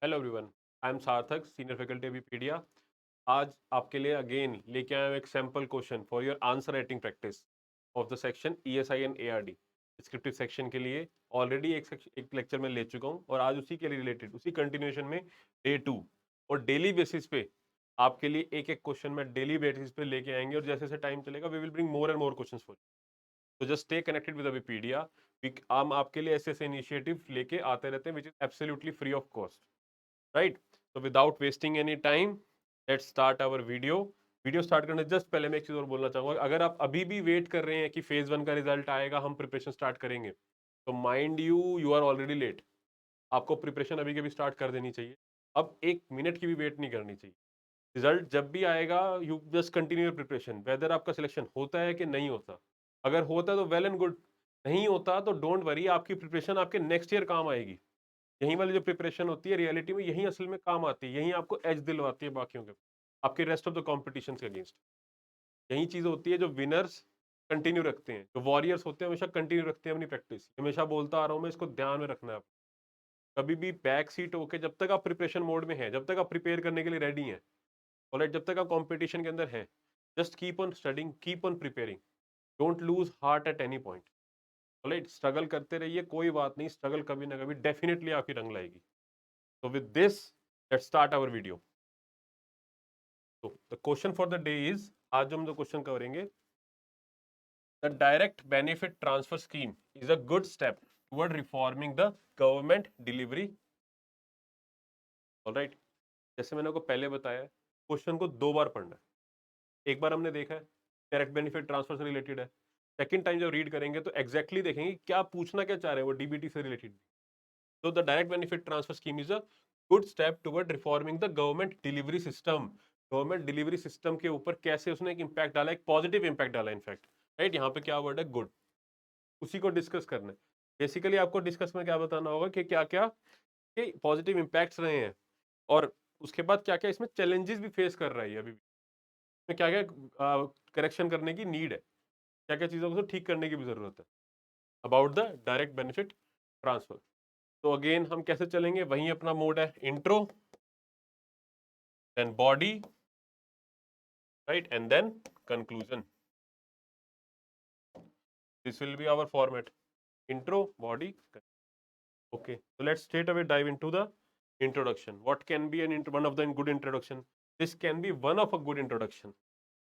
Hello everyone, I am सार्थक, senior faculty विपीडिया। आज आपके लिए अगेन लेके आया हूँ एक sample question for your answer writing practice of the section ESI and ARD descriptive section के लिए। ऑलरेडी एक लेक्चर में ले चुका हूँ और आज उसी के रिलेटेड उसी कंटिन्यूएशन में डे 2 और डेली बेसिस पे आपके लिए एक एक क्वेश्चन में डेली बेसिस पे लेके आएंगे और जैसे जैसे टाइम चलेगा we will bring more and more questions for. तो just stay connected with Vipedia. हम आपके लिए ऐसे ऐसे इनिशिएटिव लेके आते रहते हैं which is absolutely free of cost, right? तो without wasting any time let's start our video start करने जस्ट पहले मैं एक चीज और बोलना चाहूंगा। अगर आप अभी भी वेट कर रहे हैं कि फेज 1 का रिजल्ट आएगा हम प्रिपरेशन स्टार्ट करेंगे, तो mind you you are already late. आपको प्रिपरेशन अभी के भी स्टार्ट कर देनी चाहिए। अब एक मिनट की भी वेट नहीं करनी चाहिए। रिजल्ट जब भी आएगा you just continue preparation, whether आपका सिलेक्शन होता है कि नहीं होता। अगर होता है तो वेल एंड गुड, नहीं होता तो डोंट वरी, आपकी प्रिपरेशन आपके नेक्स्ट ईयर काम आएगी। यहीं वाली जो प्रिपरेशन होती है रियलिटी में यहीं असल में काम आती है, यहीं आपको एज दिलवाती है बाकियों के, आपके रेस्ट ऑफ द कॉम्पिटिशन के अगेंस्ट। यही चीज होती है जो विनर्स कंटिन्यू रखते हैं, जो वॉरियर्स होते हैं हमेशा कंटिन्यू रखते हैं अपनी प्रैक्टिस। हमेशा बोलता आ रहा हूं मैं, इसको ध्यान में रखना है आप। कभी भी बैक सीट होके जब तक आप प्रिपरेशन मोड में हैं, जब तक आप प्रिपेयर करने के लिए रेडी हैं, ऑलराइट, जब तक आप कंपटीशन के अंदर हैं, just keep on studying, keep on preparing, don't lose heart at any point. Alright, struggle करते रहिए, कोई बात नहीं, स्ट्रगल कभी ना कभी डेफिनेटली आपकी रंग लाएगी। So with this, let's start our video. So the question for the day is, आज हम जो क्वेश्चन करेंगे, the direct benefit transfer scheme is a good step toward reforming the government delivery. All right. जैसे मैंने आपको पहले बताया, question को दो बार पढ़ना है। एक बार हमने देखा है, डायरेक्ट बेनिफिट ट्रांसफर से रिलेटेड है। सेकंड टाइम जब रीड करेंगे तो एग्जैक्टली देखेंगे क्या पूछना क्या चाह रहे हैं वो डीबीटी से related. So the direct benefit transfer scheme is a good step toward reforming the government delivery system. Government delivery system के ऊपर कैसे उसने एक इम्पैक्ट डाला, एक पॉजिटिव इम्पैक्ट डाला इनफैक्ट, राइट? यहाँ पे क्या वर्ड है? गुड। उसी को डिस्कस करना है। बेसिकली आपको डिस्कस में क्या बताना होगा कि क्या क्या के पॉजिटिव इम्पैक्ट्स रहे हैं और उसके बाद क्या क्या इसमें चैलेंजेस भी फेस कर रहा है अभी भी, इसमें क्या क्या करेक्शन करने की नीड है, क्या क्या चीज़ों को ठीक करने की भी जरूरत है about the direct benefit transfer. तो अगेन हम कैसे चलेंगे, वही अपना मोड है, intro then body, right, and then conclusion. This will be our format: intro, body. Okay, so let's straight away dive into the introduction. What can be one of the good introduction? This can be one of a good introduction.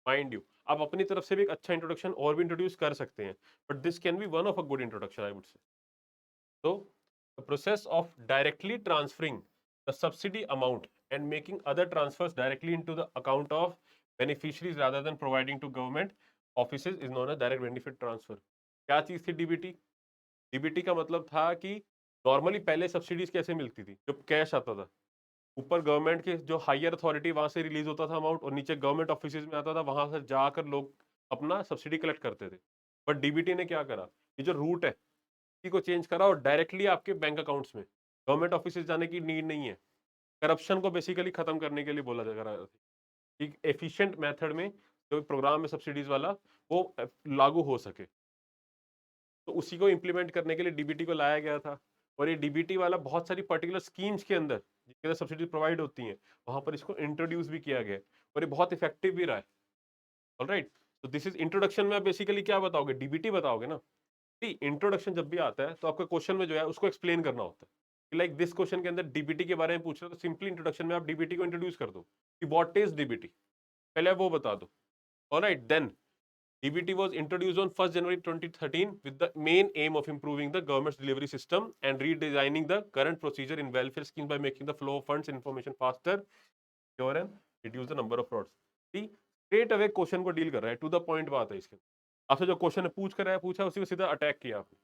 Mind you, आप अपनी तरफ से भी एक अच्छा introduction और भी introduce कर सकते हैं, but this can be one of a good introduction, I would say. So, the process of directly transferring the subsidy amount and making other transfers directly into the account of beneficiaries rather than providing to government offices is known as direct benefit transfer. क्या चीज थी DBT? DBT का मतलब था कि normally पहले subsidies कैसे मिलती थी, जब कैश आता था, ऊपर गवर्नमेंट के जो हायर अथॉरिटी वहां से रिलीज होता था अमाउंट और नीचे गवर्नमेंट ऑफिस में आता था, वहां से जाकर लोग अपना सब्सिडी कलेक्ट करते थे। बट डीबीटी ने क्या करा, ये जो रूट है को चेंज करा और डायरेक्टली आपके बैंक अकाउंट्स में, गवर्नमेंट ऑफिस जाने की नीड नहीं है। करप्शन को बेसिकली खत्म करने के लिए बोला जा रहा है, एक एफिशिएंट मेथड में जो प्रोग्राम है सब्सिडीज वाला वो लागू हो सके। तो उसी को इम्प्लीमेंट करने के लिए डीबीटी को लाया गया था और ये डीबीटी वाला बहुत सारी पर्टिकुलर स्कीम्स के अंदर जिनके अंदर सब्सिडी प्रोवाइड होती हैं वहां पर इसको इंट्रोड्यूस भी किया गया और ये बहुत इफेक्टिव भी रहा है। ऑलराइट, तो दिस इज इंट्रोडक्शन में आप बेसिकली क्या बताओगे, डीबीटी बताओगे ना। इंट्रोडक्शन जब भी आता है तो आपका क्वेश्चन में जो है उसको एक्सप्लेन करना होता है। लाइक दिस क्वेश्चन के अंदर डीबीटी के बारे में पूछ रहे हो तो सिंपली इंट्रोडक्शन में आप डीबीटी को इंट्रोड्यूस कर दो कि व्हाट इज डीबीटी, पहले वो बता दो। Alright, then DBT was introduced on 1st January 2013 with the main aim of improving the government's delivery system and redesigning the current procedure in welfare schemes by making the flow of funds information faster, secure and reduce the number of frauds. See, straight away question को deal कर रहा है, to the point बात है इसके। आपसे जो question पूछ कर रहा है पूछा उसी को सीधा अटैक किया आपने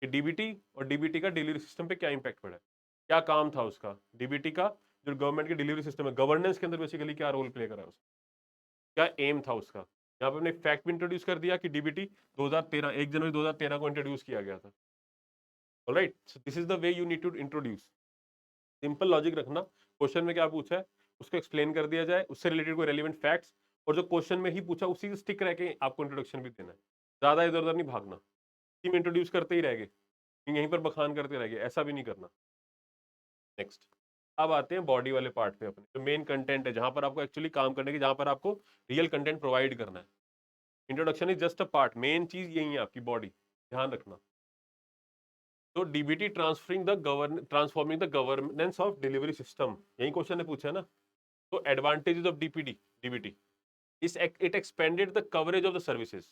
कि डीबीटी और डीबीटी का डिलीवरी सिस्टम पे क्या इंपैक्ट पड़ा है, क्या काम था उसका, डीबीटी का जो गवर्नमेंट की डिलीवरी सिस्टम है गवर्नेंस के अंदर बेसिकली क्या रोल प्ले करा है उसका, क्या एम था उसका। यहाँ पे हमने फैक्ट भी इंट्रोड्यूस कर दिया कि डीबीटी 2013 1 जनवरी 2013 को इंट्रोड्यूस किया गया था। Alright, so this is the way you need to introduce. Simple logic रखना, क्वेश्चन में क्या पूछा है उसको एक्सप्लेन कर दिया जाए, उससे रिलेटेड कोई रेलिवेंट फैक्ट्स, और जो क्वेश्चन में ही पूछा उसी से स्टिक रह के आपको इंट्रोडक्शन भी देना है, ज्यादा इधर उधर नहीं भागना कि इंट्रोड्यूस करते ही रह गए, यहीं पर बखान करते रह गए, ऐसा भी नहीं करना। नेक्स्ट, अब आते हैं बॉडी वाले पार्ट पे अपने, जो मेन कंटेंट है, जहां पर आपको एक्चुअली काम करने की, जहां पर आपको रियल कंटेंट प्रोवाइड करना है। Introduction is just a part, main चीज यही है आपकी बॉडी, ध्यान रखना। तो DBT transforming the governance of delivery system, यही क्वेश्चन ने पूछा है ना। तो एडवांटेजेस ऑफ डीबीटी इस it expanded the coverage of the services.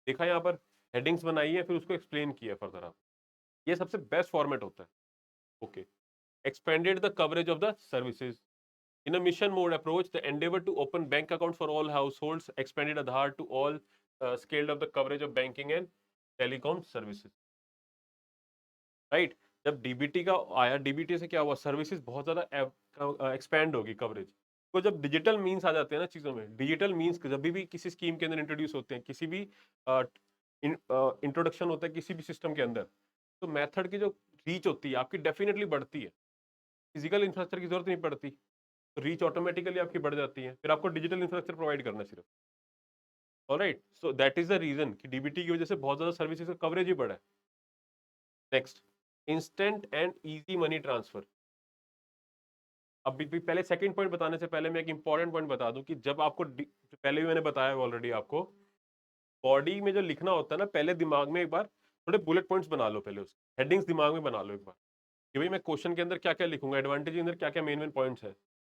देखा यहाँ पर हेडिंग्स बनाई है, फिर उसको एक्सप्लेन किया फर्दर आप, ये सबसे बेस्ट फॉर्मेट होता है। Okay, expanded the coverage of the services. In a mission mode approach, the endeavor to open bank accounts for all households expanded Aadhaar to all scaled up the coverage of banking and telecom services. Right? जब DBT का आया, DBT से क्या हुआ, services बहुत ज्यादा expand होगी coverage. तो जब डिजिटल मीन्स आ जाते हैं ना चीजों में, डिजिटल मीन्स जब भी किसी स्कीम के अंदर इंट्रोड्यूस होते हैं, किसी भी इंट्रोडक्शन होता है किसी भी सिस्टम के अंदर, तो मेथड की जो रीच होती है आपकी डेफिनेटली बढ़ती है। फिजिकल इंफ्रास्ट्रक्चर की जरूरत नहीं पड़ती, तो रीच ऑटोमेटिकली आपकी बढ़ जाती है, फिर आपको डिजिटल इंफ्रास्ट्रक्चर प्रोवाइड करना है सिर्फ। Alright, so that is the reason कि डीबीटी की वजह से बहुत ज्यादा सर्विसेज का कवरेज ही बढ़ा है। Next, instant and easy money transfer. अब भी पहले सेकंड पॉइंट बताने से पहले मैं एक इंपॉर्टेंट पॉइंट बता दूं कि जब आपको पहले भी मैंने बताया ऑलरेडी आपको, बॉडी में जो लिखना होता है ना, पहले दिमाग में एक बार थोड़े बुलेट पॉइंट्स बना लो, पहले उसके हेडिंग्स दिमाग में बना लो एक बार कि भाई मैं क्वेश्चन के अंदर क्या क्या लिखूंगा, एडवांटेज के अंदर क्या क्या मेन मेन पॉइंट्स है।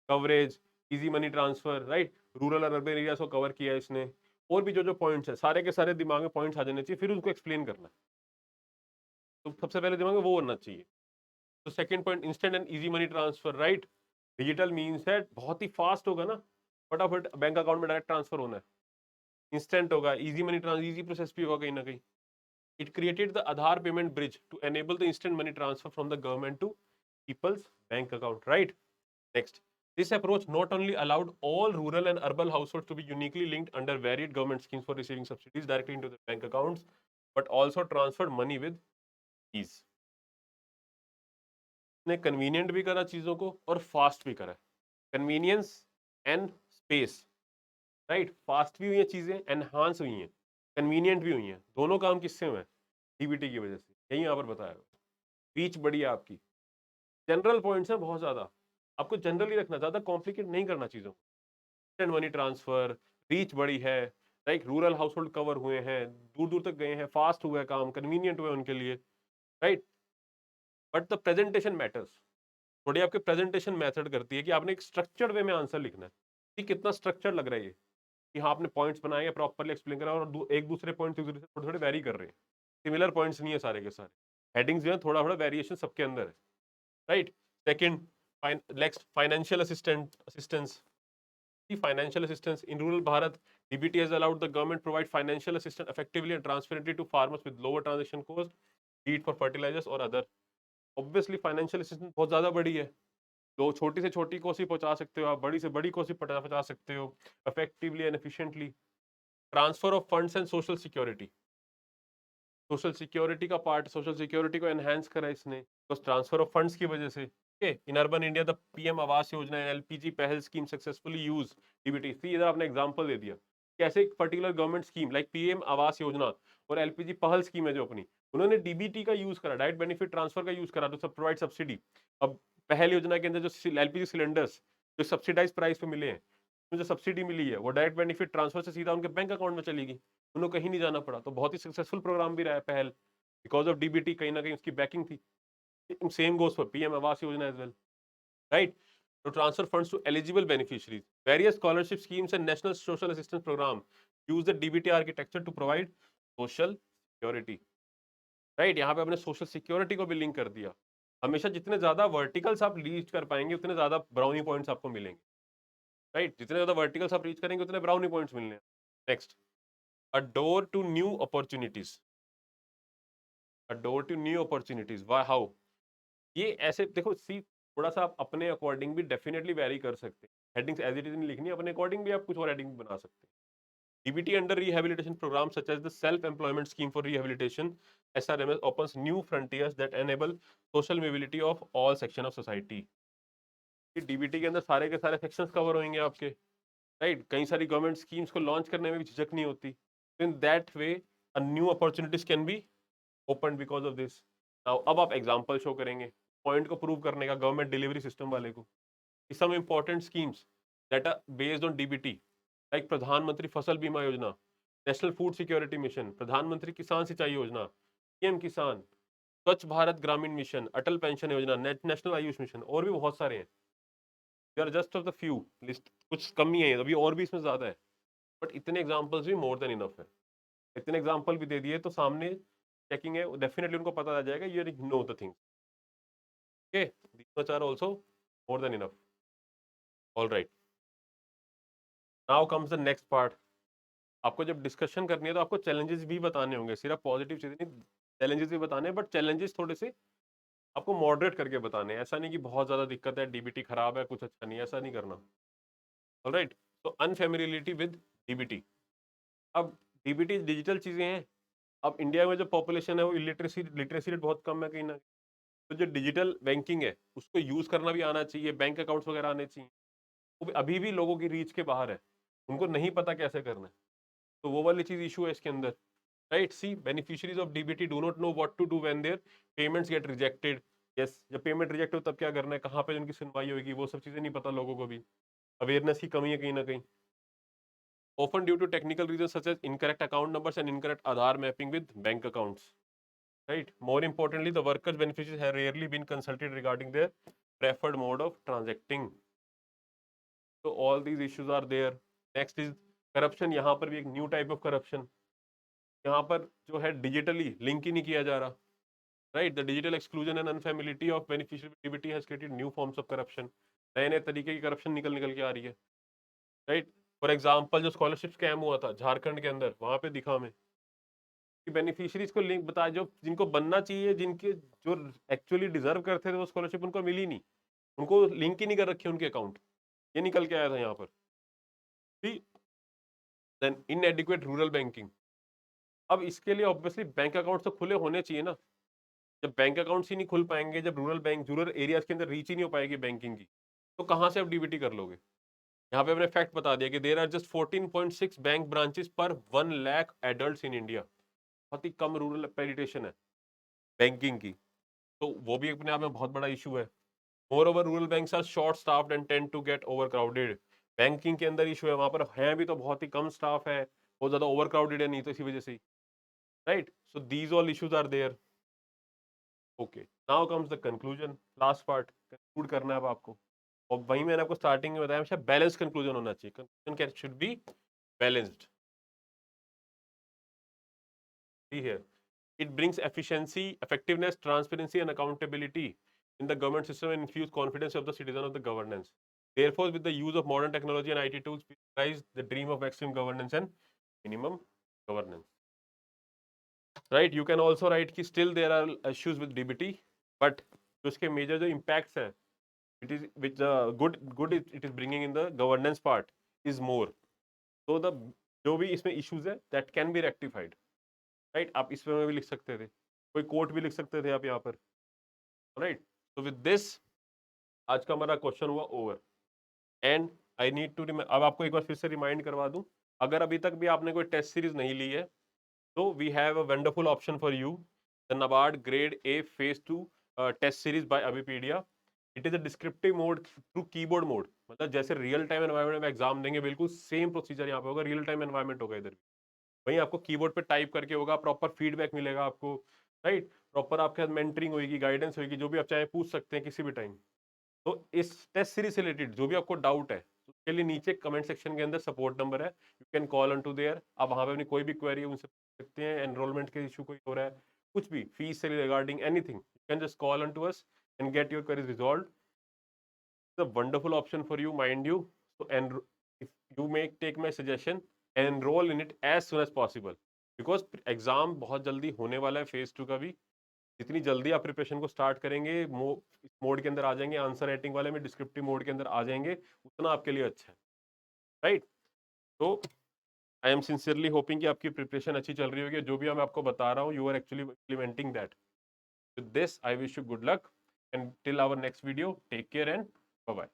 Coverage, easy money transfer, right, rural और अर्बन एरिया को कवर किया है इसने, और भी जो जो पॉइंट्स है सारे के सारे दिमाग में पॉइंट्स आ जाने चाहिए, फिर उनको एक्सप्लेन करना है। तो सबसे पहले दिमाग में वो होना चाहिए। तो second point, instant and easy money transfer, right, digital means है, बहुत ही फास्ट होगा ना, फटाफट बैंक अकाउंट में डायरेक्ट ट्रांसफर होना है, इंस्टेंट होगा, easy money transfer, easy process भी होगा कहीं ना कहीं। It created the Aadhaar payment bridge to enable the instant money transfer from the government to people's bank account, right? Next, this approach not only allowed all rural and urban households to be uniquely linked under varied government schemes for receiving subsidies directly into their bank accounts, but also transferred money with ease. ने convenient भी करा चीजों को और fast भी करा। Convenience and space, right, fast भी हुई है चीजें, एनहांस हुई हैं, कन्वीनियंट भी हुई हैं, दोनों काम किससे हुए हैं, डीबीटी की वजह से, यही यहाँ पर बताया। रीच बढ़ी है आपकी, जनरल पॉइंट्स हैं बहुत ज्यादा, आपको जनरली रखना, ज्यादा कॉम्प्लिकेट नहीं करना चीजों को। मनी ट्रांसफर, रीच बढ़ी है, like rural house hold cover हुए हैं, दूर दूर तक गए हैं, फास्ट हुआ है काम, कन्वीनियंट हुआ उनके लिए, right. But the presentation matters, थोड़ी आपके प्रेजेंटेशन मेथड करती है कि आपने एक स्ट्रक्चर्ड वे में आंसर लिखना है कि कितना स्ट्रक्चर लग रहा है ये, कि हाँ आपने पॉइंट्स बनाए हैं, प्रॉपर्ली एक्सप्लेन करा, और एक दूसरे पॉइंट थोड़े थोड़े वेरी कर रहे हैं, सिमिलर पॉइंट्स नहीं है सारे के सारे, हेडिंग्स जो है थोड़ा थोड़ा वेरिएशन सबके अंदर है, right. Second, next, financial assistance. The financial assistance in rural Bharat, DBT has allowed the government provide financial assistance effectively and transparently to farmers with lower transaction cost, be it for fertilizers or other. Obviously financial assistance बहुत ज्यादा बड़ी है, तो छोटी से छोटी कोसी पहुंचा सकते हो आप, बड़ी से बड़ी कोसी पहुंचा सकते हो effectively and efficiently. Transfer of funds and social security. Social security का पार्ट, सोशल सिक्योरिटी को एनहांस करा इसने, तो ट्रांसफर ऑफ फंड्स की वजह से। In urban India the PM Awas योजना एंड एलपीजी पहल स्कीम सक्सेसफुली यूज डीबीटी। सी, इधर आपने एग्जांपल दे दिया कैसे एक particular government scheme like PM Awas योजना और एलपीजी पहल स्कीम है जो अपनी, उन्होंने डीबीटी का यूज करा, डायरेक्ट बेनिफिट ट्रांसफर का यूज करा टू प्रोवाइड सब्सिडी। अब पहल योजना के अंदर जो एलपीजी सिलेंडर्स जो सब्सिडाइज प्राइस पे मिले हैं, जो सब्सिडी मिली है, वो डायरेक्ट बेनिफिट ट्रांसफर से सीधा उनके बैंक अकाउंट में चली गई, उन्हें कहीं नहीं जाना पड़ा। तो बहुत ही सक्सेसफुल प्रोग्राम भी रहा है पहल, बिकॉज ऑफ डीबीटी, कहीं ना कहीं उसकी बैकिंग थी। Same goes for PM Awas Yojana as well, right. To transfer funds to eligible beneficiaries, various scholarship schemes and national social assistance program use the DBT architecture to provide social security, right। यहाँ पे आपने social security को भी link कर दिया। हमेशा जितने ज्यादा वर्टिकल्स आप रीच कर पाएंगे उतने ज्यादा ब्राउनी पॉइंट्स आपको मिलेंगे, राइट, जितने ज्यादा वर्टिकल्स आप रीच करेंगे उतने ब्राउनी पॉइंट्स मिलने हैं। Next, a door to new opportunities, a door to new opportunities, why, how, ये ऐसे देखो, सी थोड़ा सा आप अपने अकॉर्डिंग भी डेफिनेटली वेरी कर सकते हैं, हेडिंग्स एज इट इज नहीं लिखनी, अपने अकॉर्डिंग भी आप कुछ और हेडिंग बना सकते हैं। DBT under rehabilitation program such as the self employment scheme for rehabilitation SRMS opens new frontiers that enable social mobility of all section of society. DBT के अंदर सारे के सारे सेक्शंस कवर होंगे आपके, राइट। कई सारी गवर्नमेंट स्कीम्स को लॉन्च करने में भी झिझक नहीं होती, in that way a new opportunities can be open because of this. Now अब आप एग्जांपल शो करेंगे, पॉइंट को प्रूव करने का गवर्नमेंट डिलीवरी सिस्टम वाले को। Some important schemes that are based on DBT like Pradhanmantri Fasal बीमा योजना, नेशनल फूड सिक्योरिटी मिशन, प्रधानमंत्री किसान सिंचाई योजना, पीएम किसान, Swachh Bharat Gramin mission, Atal pension Yojana, national Ayush mission, और भी बहुत सारे हैं। They are just of the few list, कुछ कम ही है अभी, और भी इसमें ज्यादा है, बट इतने एग्जांपल्स भी मोर देन इनफ है। इतने एग्जांपल भी दे दिए तो सामने चेकिंग है, डेफिनेटली उनको पता आ जाएगा you know the things. Okay, these much are also more than enough. Alright, now comes the next part. आपको जब डिस्कशन करनी है तो आपको चैलेंजेस भी बताने होंगे, सिर्फ पॉजिटिव चीजें नहीं, चैलेंजेस भी बताने हैं, बट चैलेंजेस थोड़े से आपको मॉडरेट करके बताने हैं। ऐसा नहीं कि बहुत ज्यादा दिक्कत है, डीबीटी खराब है, कुछ अच्छा नहीं है, ऐसा नहीं करना। ऑलराइट, तो अनफेमिलियरिटी विद डीबीटी। अब डीबीटी डिजिटल चीजें हैं। अब इंडिया में जो पॉपुलेशन है वो लिटरेसी लिटरेसी रेट बहुत कम है कहीं ना, तो जो डिजिटल बैंकिंग है उसको यूज करना भी आना चाहिए, बैंक अकाउंट्स वगैरह आने चाहिए। वो अभी भी लोगों की रीच के बाहर है, उनको नहीं पता कैसे करना है, तो वो वाली चीज इशू है इसके अंदर। Right, see beneficiaries of DBT do not know what to do when their payments get rejected. Yes, जब पेमेंट रिजेक्ट हो तब क्या करना है, कहाँ पे उनकी सुनवाई होगी, वो सब चीजें नहीं पता लोगों को भी। अवेयरनेस की कमी है कहीं ना कहीं। often due to technical reasons such as incorrect account numbers and incorrect Aadhaar mapping with bank accounts. Right. More importantly, the workers' beneficiaries have rarely been consulted regarding their preferred mode of transacting. So all these issues are there. Next is corruption. यहाँ पर भी एक new type of corruption. यहाँ पर जो है digitally link ही नहीं किया जा रहा. Right. The digital exclusion and unfamiliarity of beneficiary activity has created new forms of corruption. नए नए तरीके की करप्शन निकल के आ रही है. राइट, फॉर एग्जाम्पल जो स्कॉलरशिप स्कैम हुआ था झारखंड के अंदर, वहां पे दिखा हमें कि बेनिफिशियरीज को लिंक बता, जो जिनको बनना चाहिए, जिनके जो एक्चुअली डिजर्व करते थे वो स्कॉलरशिप उनको मिली नहीं, उनको लिंक ही नहीं कर रखे उनके अकाउंट। ये निकल के आया था यहाँ पर। Then inadequate rural banking. अब इसके लिए ऑब्वियसली बैंक अकाउंट तो खुले होने चाहिए ना। जब बैंक अकाउंट्स ही नहीं खुल पाएंगे, जब रूरल एरियाज के अंदर रीच ही नहीं हो पाएगी बैंकिंग की, तो कहाँ से आप डीबीटी कर लोगे। यहाँ पे हमने फैक्ट बता दिया कि there are just 14.6 bank branches पर 1 लाख एडल्ट्स इन इंडिया। बहुत ही कम रूरल पेनिट्रेशन है बैंकिंग की, तो वो भी अपने आप में बहुत बड़ा इशू है। Moreover rural banks are short staffed and tend to get overcrowded. Banking के अंदर इशू है, वहां पर है भी तो बहुत ही कम स्टाफ है, बहुत ज्यादा ओवर क्राउडेड है, नहीं तो इसी वजह से। Right, so these all issues are there. Okay, now comes the conclusion, last part, conclude करना है अब आपको। और वही मैंने आपको स्टार्टिंग में बताया, हमेशा बैलेंस कंक्लूजन होना चाहिए। Conclusion can should be balanced. See here, it brings efficiency, effectiveness, transparency, and accountability in the government system and infuse confidence of the citizen of the governance. Therefore, with the use of modern technology and IT tools, we realize the dream of maximum governance and minimum governance. Right? You can also write कि still there are issues with DBT, but उसके major जो impacts है, it is which the good it is bringing in the governance part is more. So the जो भी इसमें issues है that can be rectified. Right, आप इसमें भी लिख सकते थे, कोई कोट भी लिख सकते थे आप यहाँ पर। राइट, तो विद दिस आज का हमारा क्वेश्चन हुआ over. And I need to अब आपको एक बार फिर से रिमाइंड करवा दूं, अगर अभी तक भी आपने कोई टेस्ट सीरीज नहीं ली है तो we have a wonderful option for you, the NABARD grade A phase 2 test series by Abhipedia. It is a descriptive mode through keyboard mode, मतलब जैसे रियल टाइम एनवायरनमेंट में एग्जाम देंगे बिल्कुल सेम प्रोसीजर यहाँ पे होगा, रियल टाइम एनवायरनमेंट होगा इधर। वहीं आपको कीबोर्ड पे टाइप करके होगा, प्रॉपर फीडबैक मिलेगा आपको। राइट, प्रॉपर आपके साथ मेंटरिंग होगी, गाइडेंस होगी, जो भी आप चाहे पूछ सकते हैं किसी भी टाइम। तो इस टेस्ट सीरीज से रिलेटेड जो भी आपको डाउट है उसके लिए नीचे कमेंट सेक्शन के अंदर सपोर्ट नंबर है, you can call on to there. आप वहां पे अपनी कोई भी क्वेरी उनसे पूछ सकते हैं, एनरोलमेंट के इशू कोई हो रहा है, कुछ भी फीस से regarding anything, you can just call on to us and get your queries resolved. It's a wonderful option for you, mind you. So and if you may take my suggestion, enroll in it as soon as possible, because exam बहुत जल्दी होने वाला है phase 2 का भी। जितनी जल्दी आप प्रिपरेशन को स्टार्ट करेंगे, इस मोड के अंदर आ जाएंगे, आंसर राइटिंग वाले में डिस्क्रिप्टिव मोड के अंदर आ जाएंगे, उतना आपके लिए अच्छा है। राइट, तो आई एम सिंसियरली होपिंग कि आपकी प्रिपरेशन अच्छी चल रही होगी, जो भी मैं आपको बता रहा हूँ you are actually implementing that. With this I wish you good luck and till our next video, take care and bye bye.